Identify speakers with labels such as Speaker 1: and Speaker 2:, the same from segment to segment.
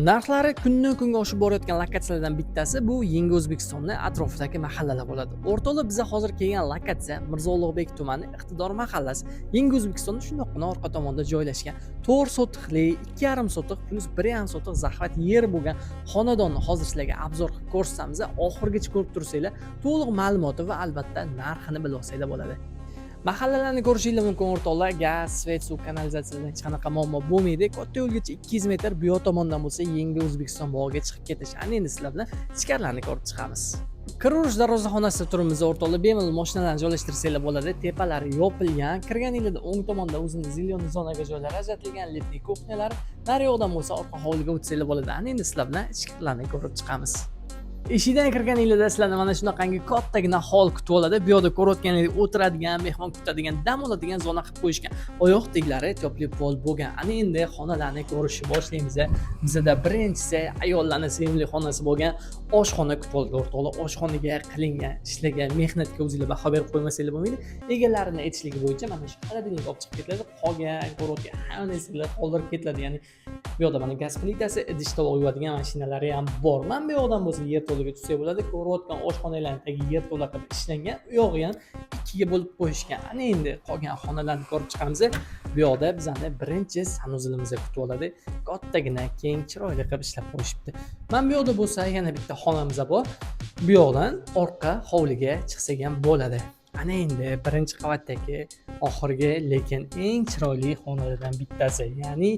Speaker 1: Narxlari kundan-kunga oshib borayotgan lokatsiyalardan bittasi bu Yangi O'zbekistonning atrofidagi mahallalar bo'ladi. O'rtoqlar, biz hozir kelgan lokatsiya Mirzo Ulug'bek tumani Iqtidor mahallasi. Yangi O'zbekistonda shundoqqina orqa tomonda joylashgan 4 sotixli, 2,5 sotiq plus 1,5 sotiq zaxvat yer bo'lgan xonadonni hozir sizlarga obzor qilib ko'rsatamiz. Oxirigacha ko'rib tursanglar, to'liq ma'lumoti va albatta narxini bilib olsanglar bo'ladi. Mahallalarni ko'rishingiz mumkin o'rtoqlar. Gaz, svet, suv, kanalizatsiyadan hech qanaqa muammo bo'lmaydi. Katta yo'lgacha 200 metr bu yoq tomondan bo'lsa Yangi O'zbekiston bog'iga chiqib ketish. Ana endi sizlar bilan ichkarilarni ko'rib chiqamiz. Kirish darvozaxonasida turibmiz o'rtoqlar. Bemalol mashinalarni joylashtirsanglar bo'ladi. Tepalari yopilgan. Kirganingizda o'ng tomonda o'zini zilyon zonaga joylar ajratilgan, letniy kuxnyalar. Nari yoqdan bo'lsa orqa hovliga o'tsanglar bo'ladi. Ana endi sizlar bilan ichkarilarni ko'rib chiqamiz. Eshikdan kirganingizda sizlarni mana shunaqangi kattagina hol kutib oladi. Bu yerda ko'rayotganingizdek o'tiradigan, mehmon kutadigan, dam oladigan zona qilib qo'yishgan. Oyoq teglari topli pol bo'lgan. Ana endi xonalarni ko'rishni boshlaymiz. Bizda birinchisi ayollarning sevimli xonasi bo'lgan oshxona kutib oldi o'rtoqlar. Oshxonaga qilingan ishlagan mehnatga o'zingizlar baho berib qo'ymasanglar bo'lmaydi. Egalarini aytishligi bo'yicha mana shu xolodilnik olib chiqib ketiladi. Qolgan ko'rayotgan hamma narsalar qoldirib ketiladi. Ya'ni bu yoqda mana gaz plitasi, idish tovoq yuvadigan mashinalari ham bor. Mana bu yoqdan bo'lsa yer to'liga tushsa bo'ladi. Ko'rayotgan oshxonalarning tagi yer to'la qilib ishlangan. U yog'i ham ikkiga bo'lib qo'yishgan. Ana endi qolgan xonalarni ko'rib chiqamiz. Bu yoqda bizani birinchi sanuzilimizni kutib oladi. Kattagina, keng, chiroyli qilib ishlab qo'yishibdi. Mana bu yoqda bo'lsa yana bitta xonamiz bor. Bu yoqdan orqa hovliga chiqsak ham bo'ladi. Ana endi birinchi qavatdagi oxirgi, lekin eng chiroyli xonalardan bittasi, ya'ni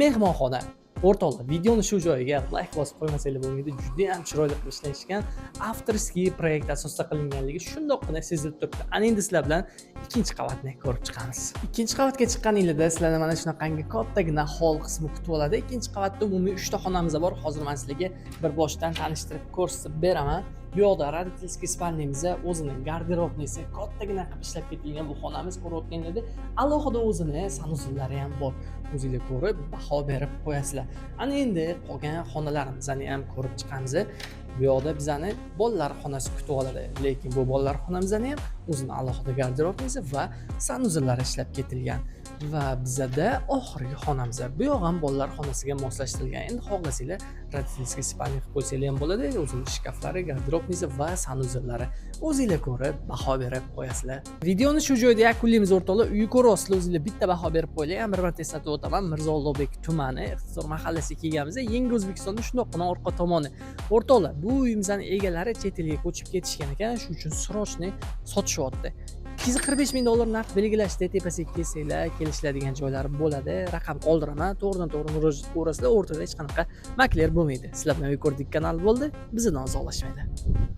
Speaker 1: mehmonxona. O'rtoqlar, videoni shu joyiga like bosib qo'ymasanglar bo'lmaydi. Juda ham chiroyli qilib ishlashgan, avtorskiy proyekt asosida qilinganligi shundoqqina sezilib turibdi. Ana endi sizlar bilan ikkinchi qavatni ko'rib chiqamiz. Ikkinchi qavatga chiqqaningizda sizlarni mana shunaqangi kattagina hol qismi kutib oladi. Ikkinchi qavatda umumiy 3 ta xonamiz bor. Hozir men sizlarga bir boshdan tanishtirib ko'rsatib beraman. Bu yoqda родительский spalnyamiz, o'zining garderobnisi, kattagina qilib ishlab ketilgan bu xonamiz ko'rayotganingizda alohida o'zini sanuzillari ham bor. O'zingizlar ko'rib baho berib qo'yasizlar. Ana endi qolgan xonalarimizni ham ko'rib chiqamiz. Bu yoqda bizani bolalar xonasi kutib oladi. Lekin bu bolalar xonamizda ham o'zining alohida garderobnisi va sanuzillari ishlab ketilgan. Va bizada oxirgi xonamiz. Bu yoq ham bolalar xonasiga moslashtirilgan. Endi xohlasanglar родительский spalnya qilib qo'ysanglar ham bo'ladi. O'zining shkaflari, garderobnisi va sanuzillari. O'zingizlar ko'rib baho berib qo'yasizlar. Videoni shu joyda yakunlaymiz o'rtoqlar. Uyni ko'ryapsizlar, o'zingizlar bitta baho berib qo'yinglar. Ham bir marta eslatib o'taman. Mirzo Ulug'bek tumani Iqtidor mahallasiga kelganmiz. Yangi O'zbekistonda shundoqqina orqa tomoni. O'rtoqlar, bu uyimizning egalari chet elga ko'chib ketishgan ekan, shu uchun srochni sotishyapti. 245 ming dollar narx belgilashdi. Tepasiga kelsanglar, kelishiladigan joylari bo'ladi. Raqam qoldiraman. To'g'ridan-to'g'ri murojaat qilasiz. O'rtada hech qanaqa makler bo'lmaydi. Sizlar bilan ko'rdik kanal bo'ldi. Bizdan uzoqlashmaydi.